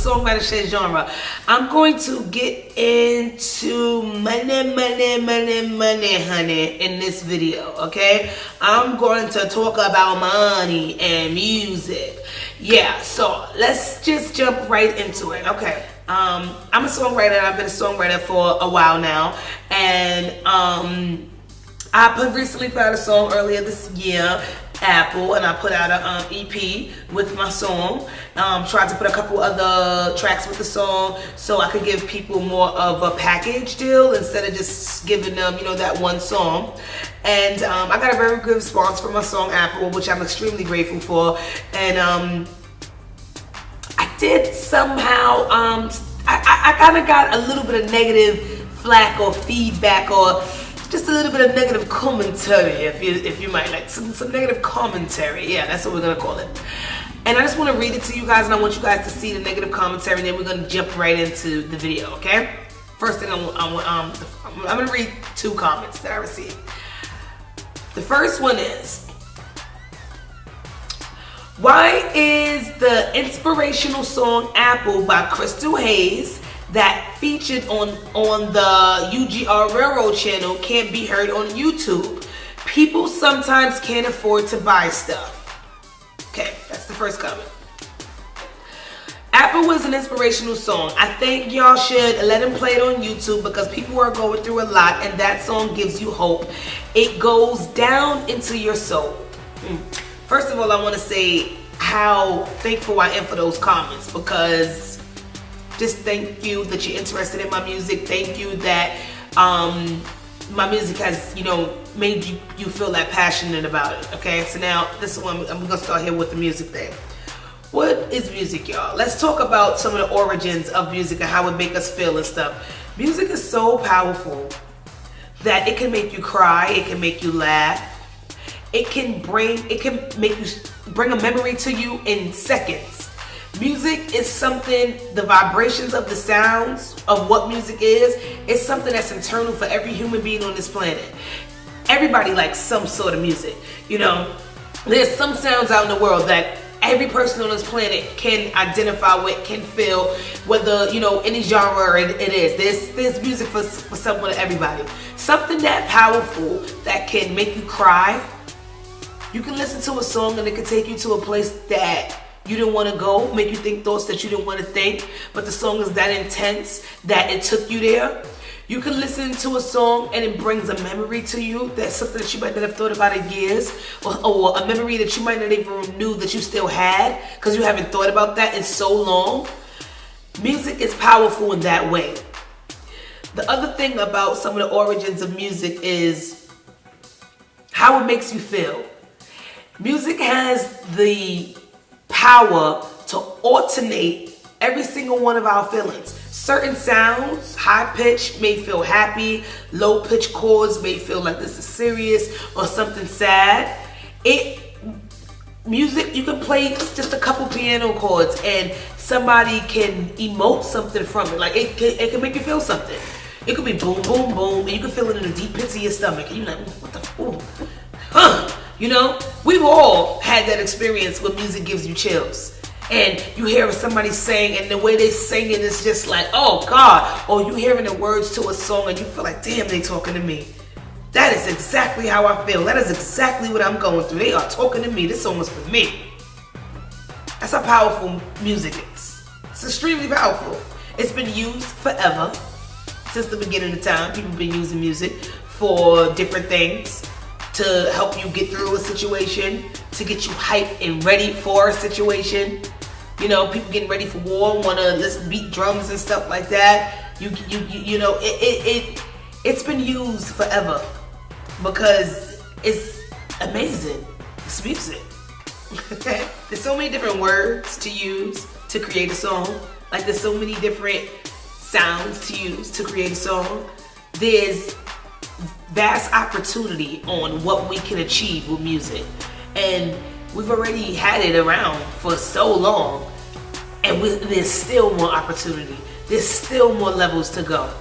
Songwriter ShayGenre. I'm going to get into money, honey, in this video, okay? I'm going to talk about money and music. Yeah, so let's just jump right into it, okay? I'm a songwriter, and I've been a songwriter for a while now, and I recently put out a song earlier this year, Apple, and I put out an EP with my song. Tried to put a couple other tracks with the song so I could give people more of a package deal instead of just giving them, you know, that one song. And I got a very good response from my song Apple, which I'm extremely grateful for. And I did somehow, I kind of got a little bit of negative flack or feedback, or just a little bit of negative commentary, if you might like, some negative commentary. Yeah, that's what we're gonna call it. And I just want to read it to you guys, and I want you guys to see the negative commentary, and then we're gonna jump right into the video. Okay? First thing I'm gonna read 2 comments that I received. The first one is, why is the inspirational song Apple by Crystal Hayes that featured on the UGR Railroad channel can't be heard on YouTube? People sometimes can't afford to buy stuff. Okay, that's the first comment. Apple was an inspirational song. I think y'all should let them play it on YouTube because people are going through a lot, and that song gives you hope. It goes down into your soul. First of all, I want to say how thankful I am for those comments, because just thank you that you're interested in my music. Thank you that my music has, you know, made you feel that passionate about it. Okay, so now this is one, I'm gonna start here with the music thing. What is music, y'all? Let's talk about some of the origins of music and how it make us feel and stuff. Music is so powerful that it can make you cry, it can make you laugh, it can make you bring a memory to you in seconds. Music is something, the vibrations of the sounds of what music is something that's internal for every human being on this planet. Everybody likes some sort of music. You know, there's some sounds out in the world that every person on this planet can identify with, can feel, whether, you know, any genre it is. There's music for someone, everybody. Something that powerful that can make you cry. You can listen to a song and it can take you to a place that you didn't want to go, make you think thoughts that you didn't want to think, but the song is that intense that it took you there. You can listen to a song and it brings a memory to you, that's something that you might not have thought about in years, or a memory that you might not even knew that you still had because you haven't thought about that in so long. Music is powerful in that way. The other thing about some of the origins of music is how it makes you feel. Music has the power to alternate every single one of our feelings. Certain sounds, high pitch, may feel happy. Low pitch chords may feel like this is serious or something sad. Music, you can play just a couple piano chords and somebody can emote something from it. Like it can make you feel something. It could be boom, boom, boom, and you can feel it in the deep pits of your stomach. And you're like, what the, ooh, huh? You know, we've all had that experience where music gives you chills. And you hear somebody sing, and the way they sing it is just like, oh God. Or you hearing the words to a song and you feel like, damn, they talking to me. That is exactly how I feel. That is exactly what I'm going through. They are talking to me. This song is for me. That's how powerful music is. It's extremely powerful. It's been used forever. Since the beginning of time, people have been using music for different things. To help you get through a situation, to get you hyped and ready for a situation. You know, people getting ready for war, wanna listen, beat drums and stuff like that. You know, it's been used forever because it's amazing. It's music. Okay? There's so many different words to use to create a song. Like there's so many different sounds to use to create a song. There's vast opportunity on what we can achieve with music, and we've already had it around for so long, and there's still more opportunity, there's still more levels to go.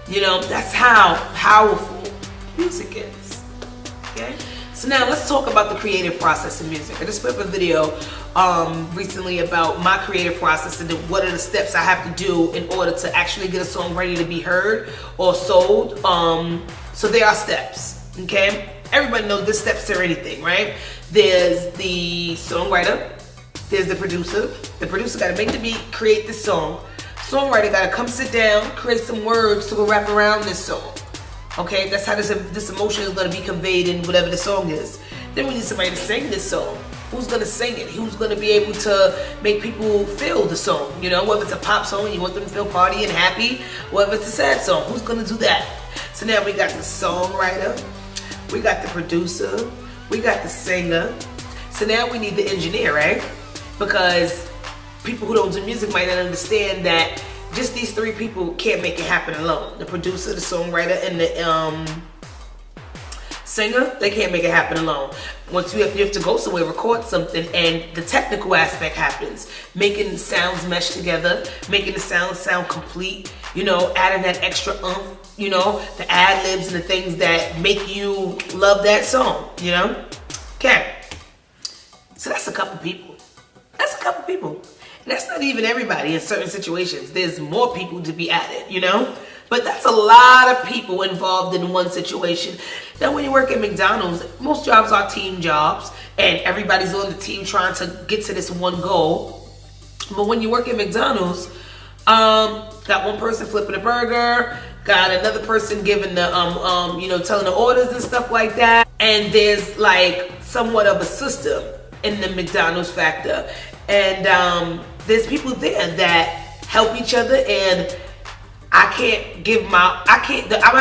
You know, that's how powerful music is. Okay, So now let's talk about the creative process in music. I just put up a video recently about my creative process and what are the steps I have to do in order to actually get a song ready to be heard or sold. So there are steps, okay? Everybody knows there's steps to anything, right? There's the songwriter, there's the producer. The producer gotta make the beat, create the song. Songwriter gotta come sit down, create some words to go wrap around this song. Okay, that's how this emotion is gonna be conveyed in whatever the song is. Then we need somebody to sing this song. Who's gonna sing it? Who's gonna be able to make people feel the song? You know, whether it's a pop song and you want them to feel party and happy, whether it's a sad song, who's gonna do that? So now we got the songwriter, we got the producer, we got the singer. So now we need the engineer, right? Because people who don't do music might not understand that just these three people can't make it happen alone. The producer, the songwriter, and the singer, they can't make it happen alone. Once you have to go somewhere, record something, and the technical aspect happens. Making sounds mesh together, making the sound complete, you know, adding that extra you know, the ad-libs and the things that make you love that song, you know? Okay. So that's a couple people. That's a couple people. And that's not even everybody in certain situations. There's more people to be added, you know? But that's a lot of people involved in one situation. Now, when you work at McDonald's, most jobs are team jobs, and everybody's on the team trying to get to this one goal. But when you work at McDonald's, got one person flipping a burger, got another person giving the, you know, telling the orders and stuff like that. And there's like somewhat of a system in the McDonald's factor. And there's people there that help each other, and I'm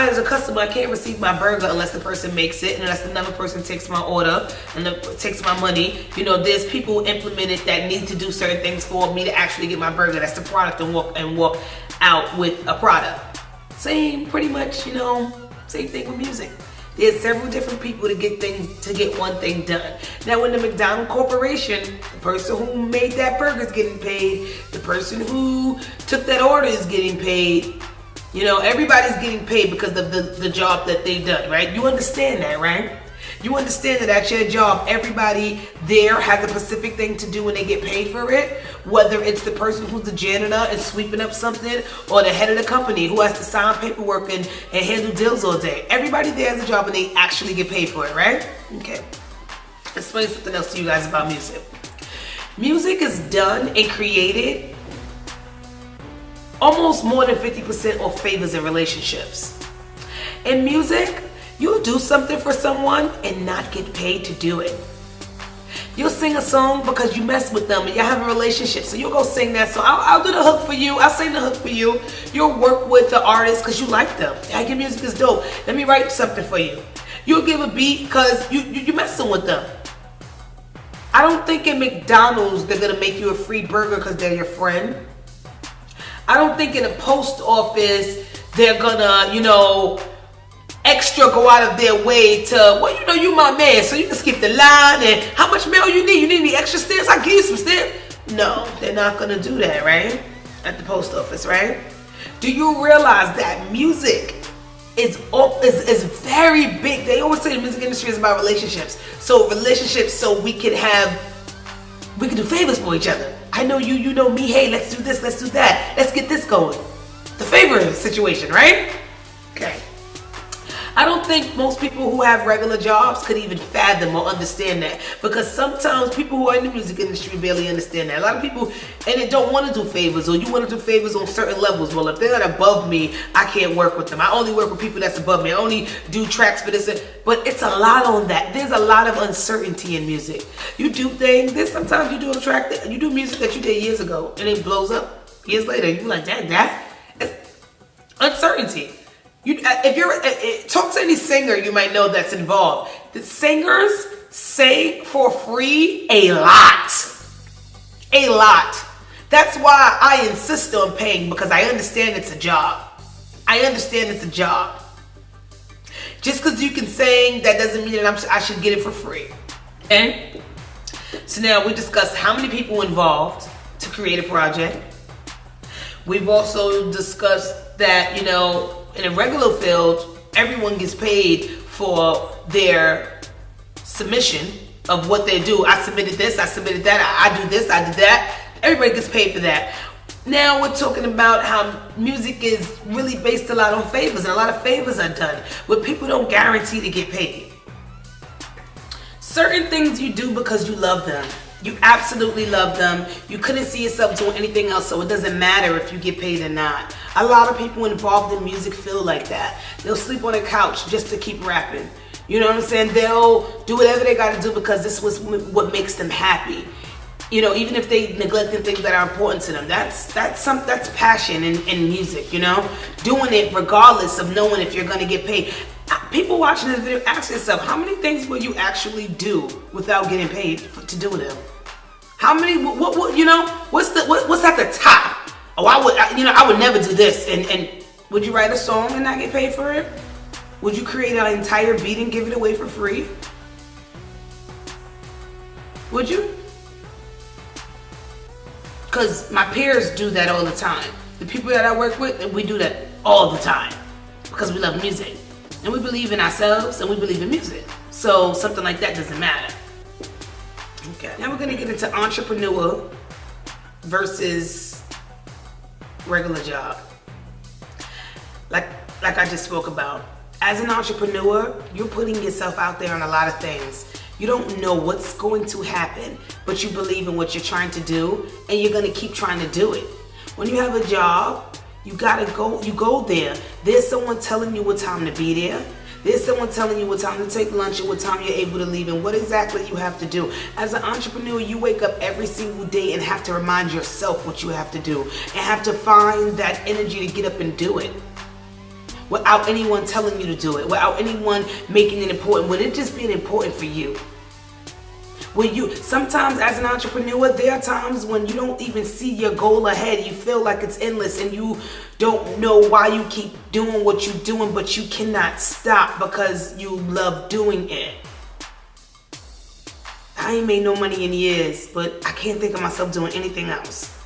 as a customer, I can't receive my burger unless the person makes it, and unless another person takes my order and takes my money. You know, there's people implemented that need to do certain things for me to actually get my burger. That's the product, and walk out with a product. Same, pretty much, you know, same thing with music. There's several different people to get one thing done. Now, in the McDonald's Corporation, the person who made that burger is getting paid. The person who took that order is getting paid. You know, everybody's getting paid because of the job that they've done, right? You understand that, right? You understand that at your job, everybody there has a specific thing to do when they get paid for it. Whether it's the person who's the janitor and sweeping up something, or the head of the company who has to sign paperwork and handle deals all day. Everybody there has a job and they actually get paid for it, right? Okay. Let's explain something else to you guys about music. Music is done and created almost more than 50% of favors in relationships. In music, you'll do something for someone and not get paid to do it. You'll sing a song because you mess with them and you have a relationship. So you'll go sing that song. I'll do the hook for you. I'll sing the hook for you. You'll work with the artist because you like them. Yeah, your music is dope. Let me write something for you. You'll give a beat because you're messing with them. I don't think in McDonald's they're going to make you a free burger because they're your friend. I don't think in a post office they're going to, you know, extra go out of their way to, well, you know, you my man, so you can skip the line, and how much mail you need? You need any extra stamps? I'll give you some stamps. No, they're not gonna do that, right? At the post office, right? Do you realize that music is very big? They always say the music industry is about relationships. So we can do favors for each other. I know you, you know me, hey, let's do this, let's do that. Let's get this going. The favor situation, right? Okay. I don't think most people who have regular jobs could even fathom or understand that, because sometimes people who are in the music industry barely understand that. A lot of people, and they don't want to do favors, or you want to do favors on certain levels. Well, if they're not above me, I can't work with them. I only work with people that's above me. I only do tracks for this. But it's a lot on that. There's a lot of uncertainty in music. You do things. There's sometimes you do a track that you do music that you did years ago, and it blows up years later. You're like, that. It's uncertainty. If you're talk to any singer, you might know that's involved. The singers sing for free a lot. That's why I insist on paying, because I understand it's a job. Just because you can sing, that doesn't mean that I should get it for free. Okay? So now we discussed how many people involved to create a project. We've also discussed that, you know, in a regular field, everyone gets paid for their submission of what they do. I submitted this, I submitted that, I do this, I did that. Everybody gets paid for that. Now we're talking about how music is really based a lot on favors, and a lot of favors are done where people don't guarantee to get paid. Certain things you do because you love them. You absolutely love them. You couldn't see yourself doing anything else, so it doesn't matter if you get paid or not. A lot of people involved in music feel like that. They'll sleep on a couch just to keep rapping. You know what I'm saying? They'll do whatever they got to do because this was what makes them happy. You know, even if they neglected things that are important to them, that's passion in music. You know, doing it regardless of knowing if you're gonna get paid. People watching this video, ask yourself, how many things will you actually do without getting paid to do them? How many? What? You know, what's at the top? Oh, I would never do this. And would you write a song and not get paid for it? Would you create an entire beat and give it away for free? Would you? Because my peers do that all the time. The people that I work with, we do that all the time because we love music and we believe in ourselves and we believe in music. So something like that doesn't matter. Okay. Now we're gonna get into entrepreneur versus regular job. Like I just spoke about. As an entrepreneur, you're putting yourself out there on a lot of things. You don't know what's going to happen, but you believe in what you're trying to do, and you're gonna keep trying to do it. When you have a job, you go there. There's someone telling you what time to be there. There's someone telling you what time to take lunch and what time you're able to leave and what exactly you have to do. As an entrepreneur, you wake up every single day and have to remind yourself what you have to do and have to find that energy to get up and do it. Without anyone telling you to do it, without anyone making it important, with it just being important for you. Sometimes as an entrepreneur, there are times when you don't even see your goal ahead. You feel like it's endless and you don't know why you keep doing what you're doing, but you cannot stop because you love doing it. I ain't made no money in years, but I can't think of myself doing anything else.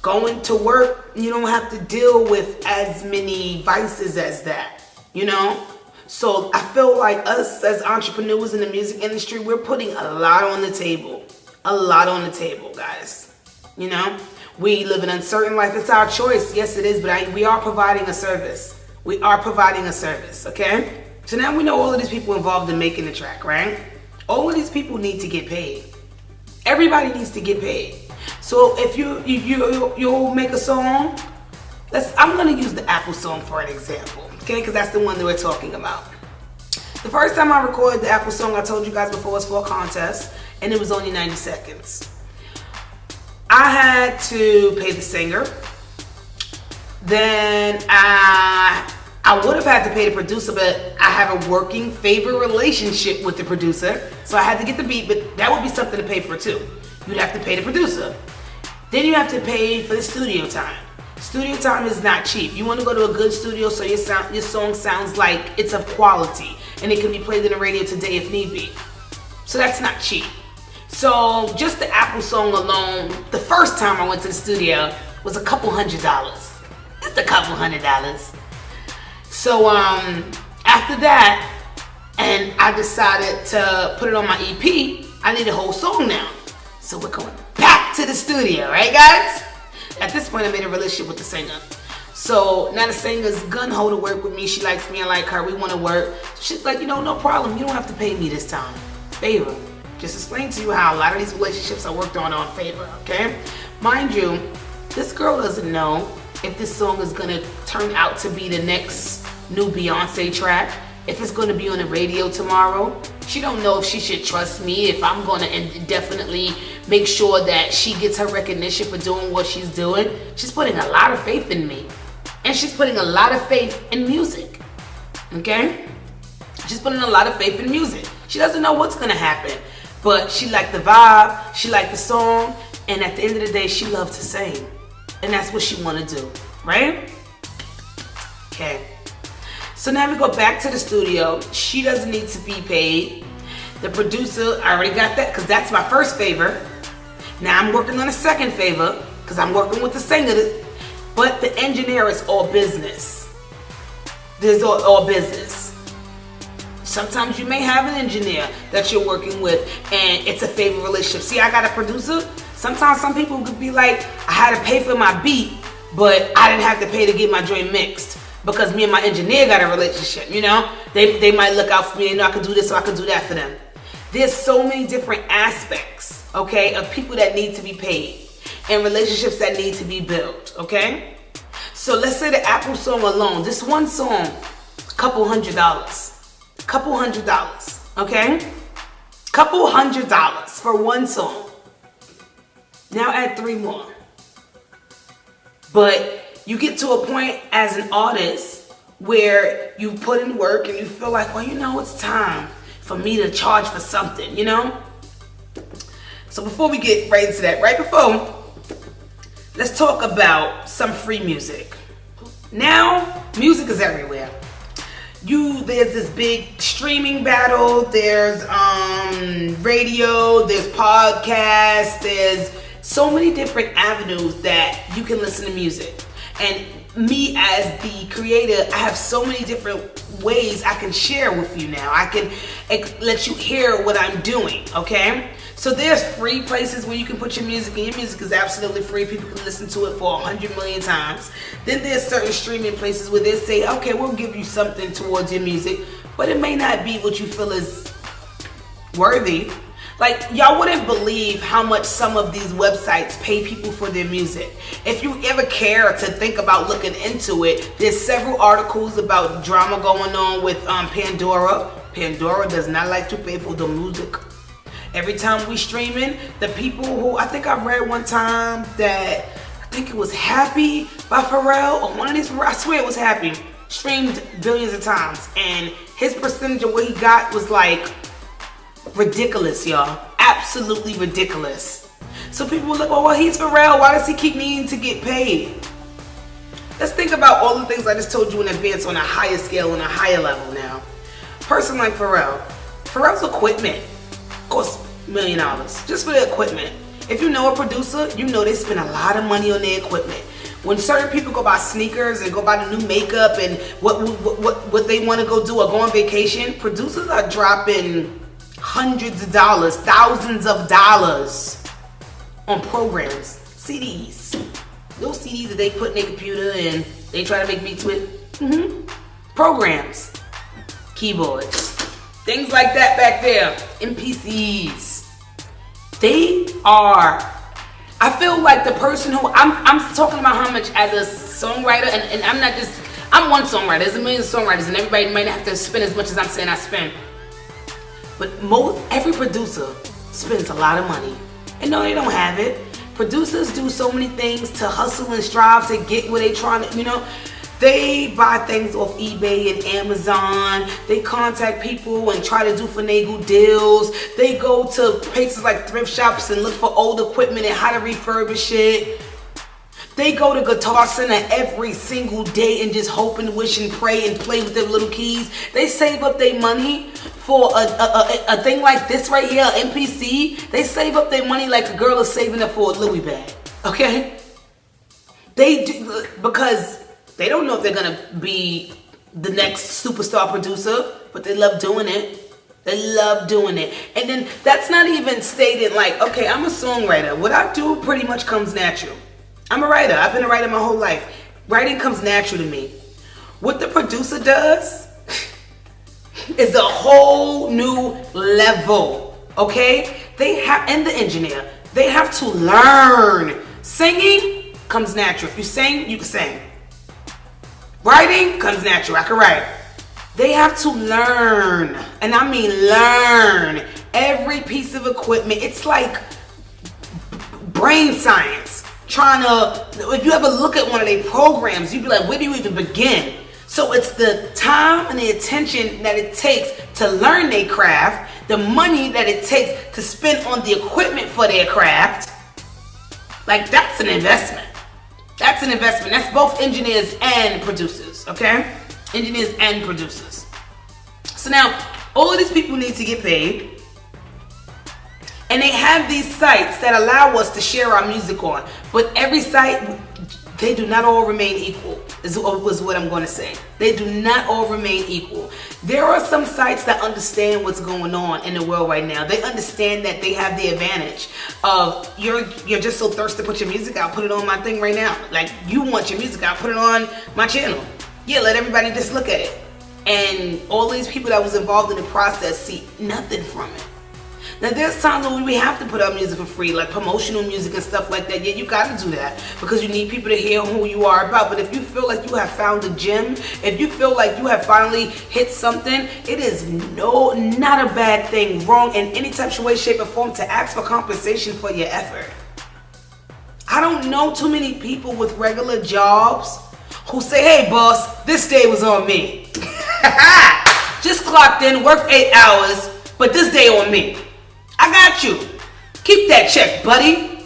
Going to work, you don't have to deal with as many vices as that, you know? So I feel like us as entrepreneurs in the music industry, we're putting a lot on the table. A lot on the table, guys. You know? We live an uncertain life. It's our choice. Yes, it is, but we are providing a service. We are providing a service, okay? So now we know all of these people involved in making the track, right? All of these people need to get paid. Everybody needs to get paid. So if you'll make a song, I'm gonna use the Apple song for an example, okay? Because that's the one that we're talking about. The first time I recorded the Apple song, I told you guys before, was for a contest, and it was only 90 seconds. I had to pay the singer. Then I would have had to pay the producer, but I have a working favor relationship with the producer, so I had to get the beat, but that would be something to pay for too. You'd have to pay the producer. Then you have to pay for the studio time. Studio time is not cheap. You want to go to a good studio so your song sounds like it's of quality and it can be played in the radio today if need be. So that's not cheap. So just the Apple song alone, the first time I went to the studio was a couple $100. Just a couple $100. So after that, and I decided to put it on my EP, I need a whole song now. So we're going back to the studio, right guys? At this point, I made a relationship with the singer. So now the singer's gung-ho to work with me. She likes me, I like her, we want to work. She's like, no problem, you don't have to pay me this time. Favor. Just explain to you how a lot of these relationships I worked on favor, okay? Mind you, this girl doesn't know if this song is gonna turn out to be the next new Beyonce track, if it's gonna be on the radio tomorrow. She don't know if she should trust me, if I'm gonna definitely make sure that she gets her recognition for doing what she's doing. She's putting a lot of faith in me. And she's putting a lot of faith in music, okay? She's putting a lot of faith in music. She doesn't know what's gonna happen, but she liked the vibe, she liked the song, and at the end of the day, she loved to sing. And that's what she wanna do, right? Okay. So now we go back to the studio. She doesn't need to be paid. The producer, I already got that because that's my first favor. Now I'm working on a second favor because I'm working with the singer. But the engineer is all business. This is all business. Sometimes you may have an engineer that you're working with and it's a favorite relationship. See, I got a producer. Sometimes some people could be like, I had to pay for my beat, but I didn't have to pay to get my joint mixed because me and my engineer got a relationship, you know? They might look out for me and know I can do this or I can do that for them. There's so many different aspects, okay, of people that need to be paid and relationships that need to be built, okay? So let's say the Apple song alone, this one song, $200. $200, okay? $200 for one song. Now add 3 more. But you get to a point as an artist where you put in work and you feel like, well, you know, it's time for me to charge for something, you know? So before we get right into that, right before, let's talk about some free music. Now, music is everywhere. There's this big streaming battle, there's radio, there's podcasts, there's so many different avenues that you can listen to music. And me as the creator, I have so many different ways I can share with you now. I can let you hear what I'm doing, okay? So there's free places where you can put your music, and your music is absolutely free. People can listen to it for 100 million times. Then there's certain streaming places where they say, okay, we'll give you something towards your music, but it may not be what you feel is worthy. Like, y'all wouldn't believe how much some of these websites pay people for their music. If you ever care to think about looking into it, there's several articles about drama going on with Pandora. Pandora does not like to pay for the music. Every time we streaming, the people who, I think I read one time that, I think it was Happy by Pharrell, or one of these, I swear it was Happy, streamed billions of times, and his percentage of what he got was like ridiculous, y'all. Absolutely ridiculous. So people were like, oh, well, he's Pharrell, why does he keep needing to get paid? Let's think about all the things I just told you in advance on a higher scale, on a higher level now. Person like Pharrell's equipment costs $1 million just for the equipment. If you know a producer, you know they spend a lot of money on their equipment. When certain people go buy sneakers and go buy the new makeup and what they want to go do or go on vacation, producers are dropping hundreds of dollars, thousands of dollars on programs, CDs. Those CDs that they put in their computer and they try to make beats with. Programs, keyboards, things like that back there, MPCs. They are, I feel like the person who, I'm talking about how much as a songwriter, and I'm not just, I'm one songwriter, there's a million songwriters and everybody might not have to spend as much as I'm saying I spend. But every producer spends a lot of money. And no, they don't have it. Producers do so many things to hustle and strive to get where they trying to, you know. They buy things off eBay and Amazon. They contact people and try to do finagle deals. They go to places like thrift shops and look for old equipment and how to refurbish it. They go to Guitar Center every single day and just hope and wish and pray and play with their little keys. They save up their money for a thing like this right here, MPC. They save up their money like a girl is saving up for a Louis bag, okay? They do, because they don't know if they're gonna be the next superstar producer, but they love doing it. They love doing it. And then that's not even stated like, okay, I'm a songwriter. What I do pretty much comes natural. I'm a writer. I've been a writer my whole life. Writing comes natural to me. What the producer does is a whole new level, okay? They have, and the engineer, they have to learn. Singing comes natural. If you sing, you can sing. Writing comes natural. I can write. They have to learn, and I mean learn, every piece of equipment. It's like brain science. If you ever look at one of their programs, you'd be like, where do you even begin? So it's the time and the attention that it takes to learn their craft, the money that it takes to spend on the equipment for their craft. Like, that's an investment. That's an investment. That's both engineers and producers, okay? Engineers and producers. So now, all of these people need to get paid. And they have these sites that allow us to share our music on. But every site they do not all remain equal, was what I'm going to say. They do not all remain equal. There are some sites that understand what's going on in the world right now. They understand that they have the advantage of, you're just so thirsty to put your music out, put it on my thing right now. Like, you want your music out, put it on my channel. Yeah, let everybody just look at it. And all these people that was involved in the process see nothing from it. Now, there's times when we have to put out music for free, like promotional music and stuff like that. Yeah, you gotta do that because you need people to hear who you are about. But if you feel like you have found a gem, if you feel like you have finally hit something, it is not a bad thing, wrong in any type of way, shape, or form to ask for compensation for your effort. I don't know too many people with regular jobs who say, hey boss, this day was on me. Just clocked in, worked 8 hours, but this day on me. I got you. Keep that check, buddy.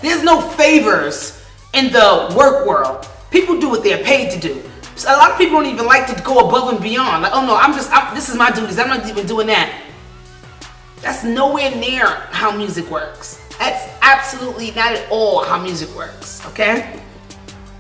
There's no favors in the work world. People do what they're paid to do. A lot of people don't even like to go above and beyond. Like, oh no, this is my duties. I'm not even doing that. That's nowhere near how music works. That's absolutely not at all how music works, okay?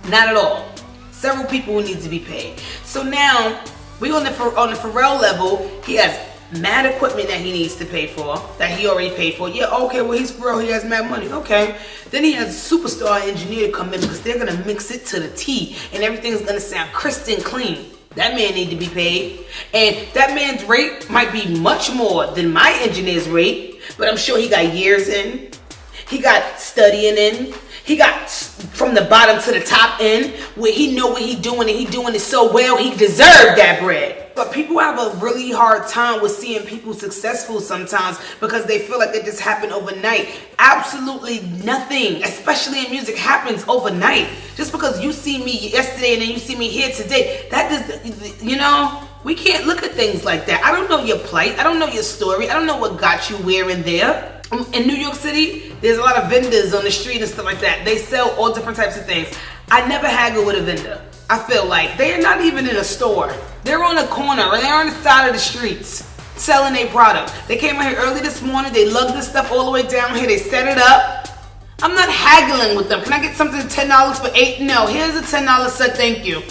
Not at all. Several people need to be paid. So now, we on the Pharrell level, he has mad equipment that he needs to pay for, that he already paid for. Yeah, okay, well, he's Pharrell, he has mad money, okay. Then he has a superstar engineer to come in because they're gonna mix it to the T and everything's gonna sound crisp and clean. That man need to be paid. And that man's rate might be much more than my engineer's rate, but I'm sure he got years in. He got studying in. He got from the bottom to the top end where he know what he doing and he doing it so well, he deserved that bread. But people have a really hard time with seeing people successful sometimes because they feel like it just happened overnight. Absolutely nothing, especially in music, happens overnight. Just because you see me yesterday and then you see me here today, that does, you know, we can't look at things like that. I don't know your plight. I don't know your story. I don't know what got you where and there. In New York City, there's a lot of vendors on the street and stuff like that. They sell all different types of things. I never haggle with a vendor. I feel like they're not even in a store. They're on a corner or they're on the side of the streets selling their product. They came out here early this morning. They lugged this stuff all the way down here. They set it up. I'm not haggling with them. Can I get something $10 for $8? No, here's a $10 set, thank you.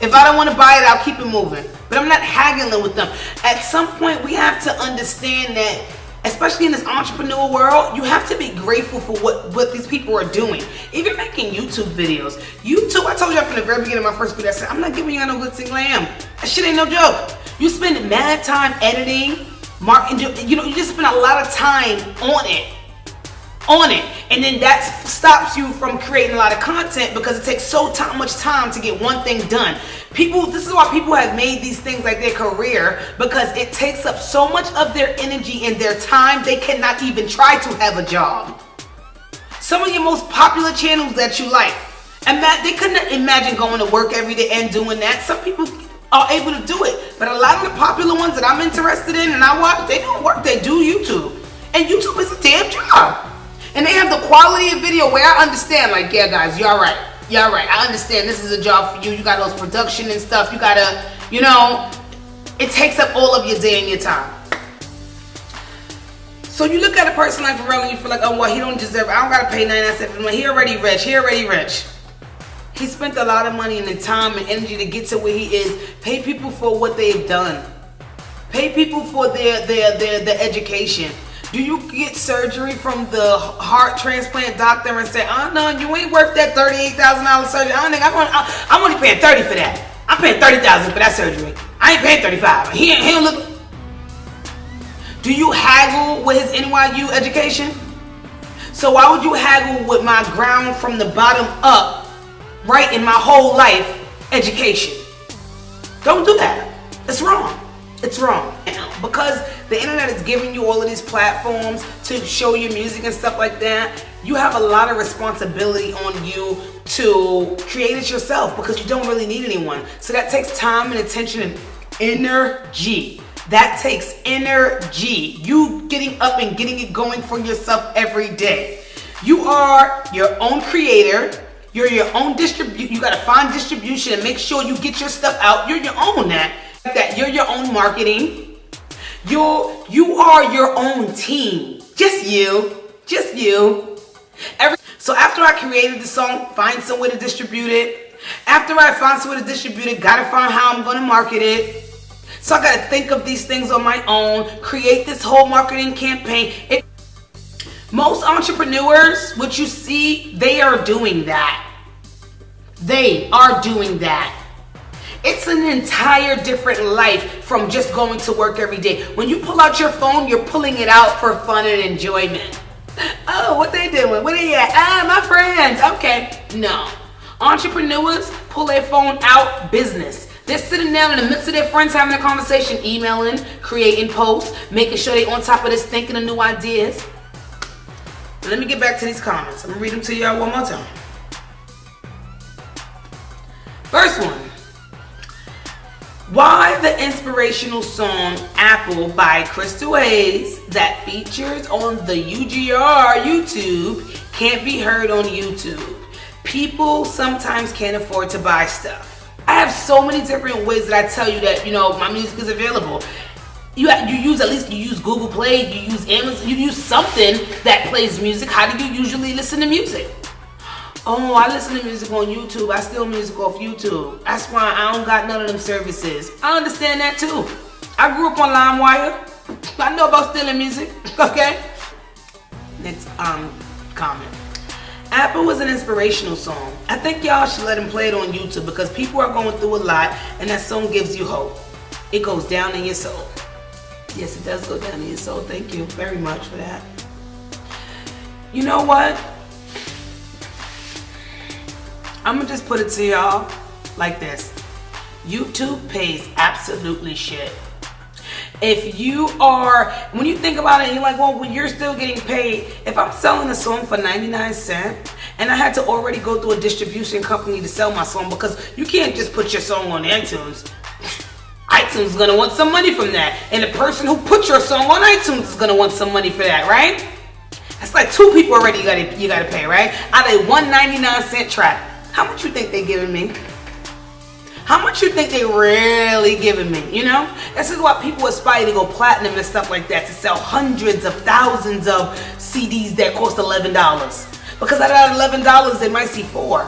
If I don't want to buy it, I'll keep it moving. But I'm not haggling with them. At some point, we have to understand that, especially in this entrepreneur world, you have to be grateful for what these people are doing. Even making YouTube videos. YouTube, I told you from the very beginning of my first video, I said, I'm not giving you no good single lamb. That shit ain't no joke. You spend mad time editing, marketing, you know, you just spend a lot of time on it. And then that stops you from creating a lot of content because it takes so much time to get one thing done. This is why people have made these things like their career, because it takes up so much of their energy and their time, they cannot even try to have a job. Some of your most popular channels that you like, and they couldn't imagine going to work every day and doing that. Some people are able to do it, but a lot of the popular ones that I'm interested in and I watch, they don't work, they do YouTube. And YouTube is a damn job. And they have the quality of video where I understand, like, yeah guys, you're right. You're right. I understand this is a job for you. You got those production and stuff. You gotta, you know, it takes up all of your day and your time. So you look at a person like Pharrell and you feel like, oh well, he don't deserve, I don't gotta pay 99 cents for him. He already rich. He spent a lot of money and the time and energy to get to where he is. Pay people for what they've done. Pay people for their education. Do you get surgery from the heart transplant doctor and say, oh no, you ain't worth that $38,000 surgery. I'm only paying $30 for that. I'm paying $30,000 for that surgery. I ain't paying $35. He don't look. Do you haggle with his NYU education? So why would you haggle with my ground from the bottom up, right, in my whole life education? Don't do that. It's wrong. It's wrong. Because the internet is giving you all of these platforms to show your music and stuff like that, you have a lot of responsibility on you to create it yourself because you don't really need anyone. So that takes time and attention and energy. That takes energy. You getting up and getting it going for yourself every day. You are your own creator. You're your own distribution. You got to find distribution and make sure you get your stuff out. You're your own that. You're your own marketing. You are your own team. Just you. So after I created the song, find some way to distribute it. After I find some way to distribute it, gotta find how I'm gonna market it. So I gotta think of these things on my own, create this whole marketing campaign. Most entrepreneurs, what you see, they are doing that. They are doing that. It's an entire different life from just going to work every day. When you pull out your phone, you're pulling it out for fun and enjoyment. Oh, what they doing? What they at? My friends. Okay. No. Entrepreneurs pull their phone out, business. They're sitting down in the midst of their friends having a conversation, emailing, creating posts, making sure they're on top of this, thinking of new ideas. Let me get back to these comments. I'm gonna read them to y'all one more time. First one. Why the inspirational song Apple by Crystal Hayes that features on the UGR YouTube can't be heard on YouTube? People sometimes can't afford to buy stuff. I have so many different ways that I tell you that, my music is available. You use Google Play, you use Amazon, you use something that plays music. How do you usually listen to music? Oh, I listen to music on YouTube. I steal music off YouTube. That's why I don't got none of them services. I understand that too. I grew up on LimeWire. I know about stealing music. Okay. Next comment. Apple was an inspirational song. I think y'all should let him play it on YouTube because people are going through a lot and that song gives you hope. It goes down in your soul. Yes, it does go down in your soul. Thank you very much for that. You know what? I'm gonna just put it to y'all like this. YouTube pays absolutely shit. If you are, when you think about it, and you're like, well, you're still getting paid. If I'm selling a song for 99 cents and I had to already go through a distribution company to sell my song, because you can't just put your song on iTunes. iTunes is gonna want some money from that. And the person who put your song on iTunes is gonna want some money for that, right? That's like two people already you gotta pay, right? Out of a 1.99 track. How much you think they giving me? How much you think they really giving me? This is why people aspire to go platinum and stuff like that, to sell hundreds of thousands of CDs that cost $11. Because out of that $11, they might see 4,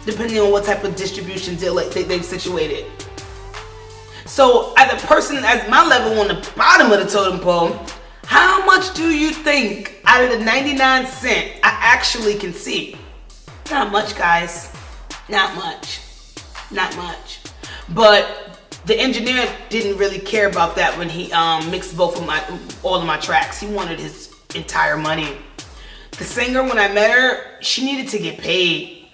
depending on what type of distribution deal they've situated. So, as a person as my level on the bottom of the totem pole, how much do you think out of the 99 cents I actually can see? Not much, guys. Not much. Not much. But the engineer didn't really care about that when he mixed all of my tracks. He wanted his entire money. The singer, when I met her, she needed to get paid.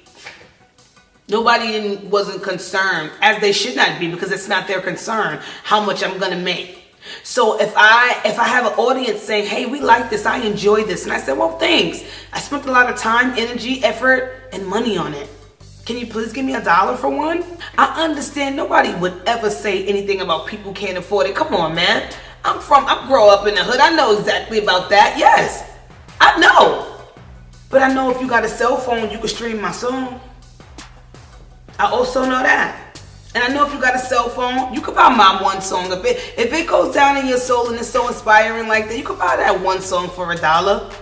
Nobody wasn't concerned, as they should not be, because it's not their concern how much I'm gonna make. So if I have an audience saying, hey, we like this, I enjoy this, and I said, well, thanks. I spent a lot of time, energy, effort, and money on it. Can you please give me $1 for one? I understand nobody would ever say anything about people can't afford it. Come on, man. I grow up in the hood. I know exactly about that. Yes, I know. But I know if you got a cell phone, you can stream my song. I also know that. And I know if you got a cell phone, you could buy my one song. If it goes down in your soul and it's so inspiring like that, you could buy that one song for $1.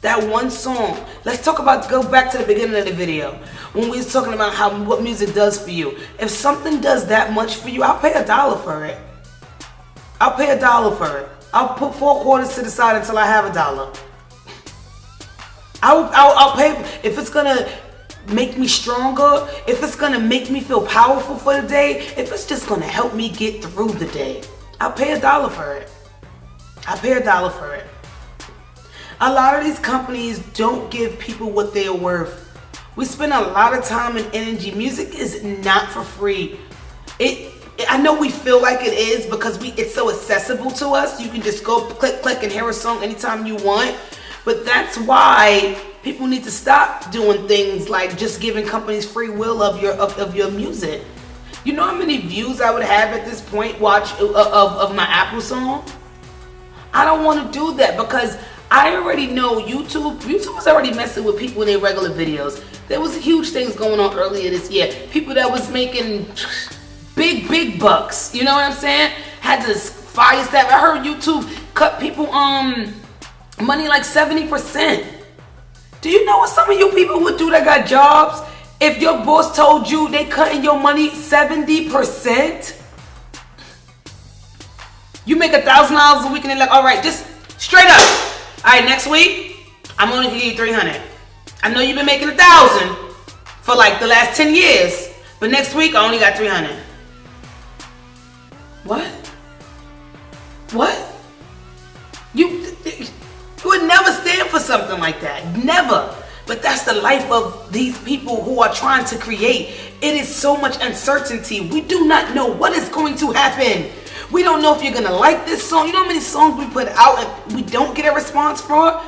That one song. Go back to the beginning of the video when we was talking about what music does for you. If something does that much for you, I'll pay $1 for it. I'll pay $1 for it. I'll put 4 quarters to the side until I have $1. I'll pay if it's gonna make me stronger, if it's gonna make me feel powerful for the day, if it's just gonna help me get through the day. I'll pay $1 for it. I'll pay $1 for it. A lot of these companies don't give people what they are worth. We spend a lot of time and energy. Music is not for free. I know we feel like it is because it's so accessible to us. You can just go click and hear a song anytime you want. But that's why people need to stop doing things like just giving companies free will of your music. You know how many views I would have at this point of my Apple song? I don't want to do that because I already know YouTube was already messing with people in their regular videos. There was huge things going on earlier this year. People that was making big bucks. You know what I'm saying? Had this fire staff. I heard YouTube cut people money like 70%. Do you know what some of you people would do that got jobs if your boss told you they cutting your money 70%? You make $1,000 a week and they're like, all right, just straight up. All right, next week, I'm only gonna give you 300. I know you've been making 1,000 for like the last 10 years, but next week I only got 300. What? What? You would never stand for something like that. Never. But that's the life of these people who are trying to create. It is so much uncertainty. We do not know what is going to happen. We don't know if you're gonna like this song. You know how many songs we put out and we don't get a response for?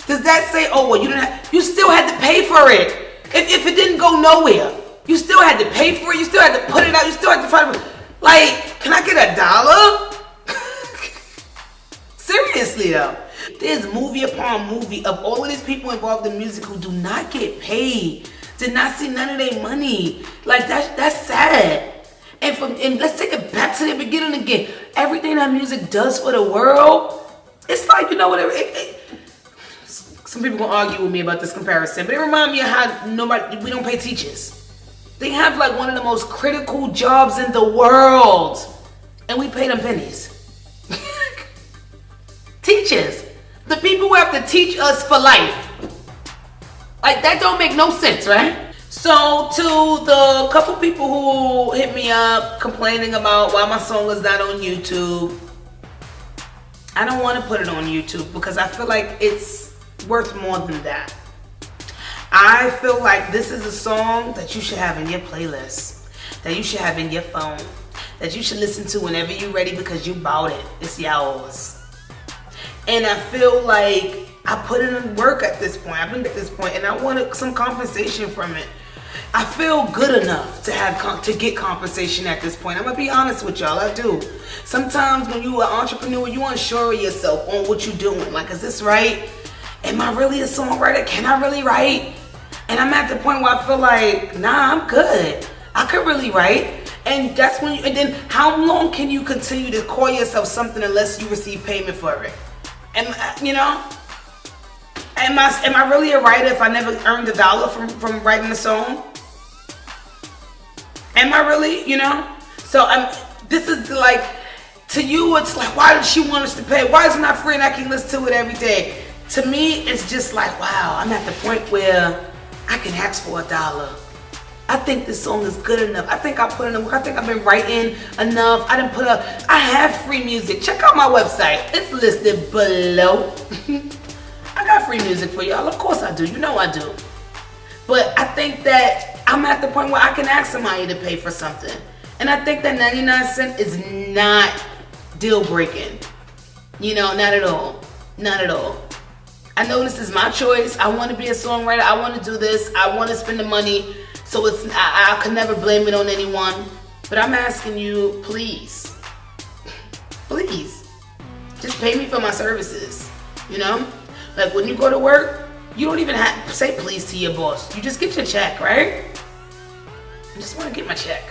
Does that say, oh well, you still had to pay for it? If it didn't go nowhere, you still had to pay for it. You still had to put it out. You still had to try to, like, can I get $1? Seriously though. There's movie upon movie of all of these people involved in music who do not get paid, did not see none of their money. Like that's sad. And let's take it back to the beginning again. Everything that music does for the world, it's like, you know, whatever. Some people gonna argue with me about this comparison, but it reminds me of how we don't pay teachers. They have like one of the most critical jobs in the world, and we pay them pennies. Teachers. The people who have to teach us for life. Like, that don't make no sense, right? So, to the couple people who hit me up complaining about why my song is not on YouTube, I don't want to put it on YouTube because I feel like it's worth more than that. I feel like this is a song that you should have in your playlist, that you should have in your phone, that you should listen to whenever you're ready because you bought it. It's yours. And I feel like I put in work at this point. I've been at this point, and I wanted some compensation from it. I feel good enough to get compensation at this point. I'm gonna be honest with y'all. I do. Sometimes when you're an entrepreneur, you unsure of yourself on what you're doing. Like, is this right? Am I really a songwriter? Can I really write? And I'm at the point where I feel like, nah, I'm good. I could really write. And that's when and then how long can you continue to call yourself something unless you receive payment for it? Am I really a writer if I never earned $1 from writing a song? Am I really, you know? So this is like, to you it's like, why does she want us to pay? Why is it not free and I can listen to it every day? To me, it's just like, wow, I'm at the point where I can ask for $1. I think this song is good enough. I think I put in the work. I think I've been writing enough. I have free music. Check out my website. It's listed below. I got free music for y'all. Of course I do. You know I do. But I think that I'm at the point where I can ask somebody to pay for something. And I think that 99 cents is not deal breaking. You know, not at all. Not at all. I know this is my choice. I want to be a songwriter. I want to do this. I want to spend the money. So I can never blame it on anyone. But I'm asking you, please, just pay me for my services. You know? Like when you go to work, you don't even have to say please to your boss. You just get your check, right? I just want to get my check.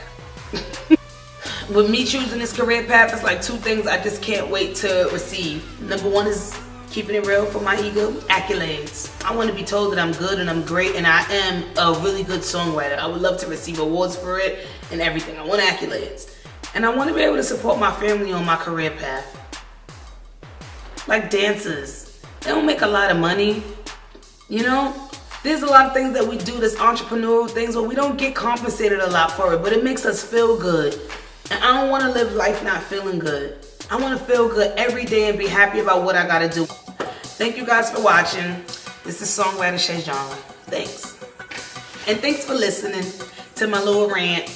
With me choosing this career path, it's like two things I just can't wait to receive. Number one is keeping it real for my ego, accolades. I want to be told that I'm good and I'm great and I am a really good songwriter. I would love to receive awards for it and everything. I want accolades. And I want to be able to support my family on my career path. Like dancers. They don't make a lot of money. You know? There's a lot of things that we do that's entrepreneurial things where we don't get compensated a lot for it, but it makes us feel good. And I don't want to live life not feeling good. I want to feel good every day and be happy about what I got to do. Thank you guys for watching. This is Songwriter ShayGenre. Thanks. And thanks for listening to my little rant.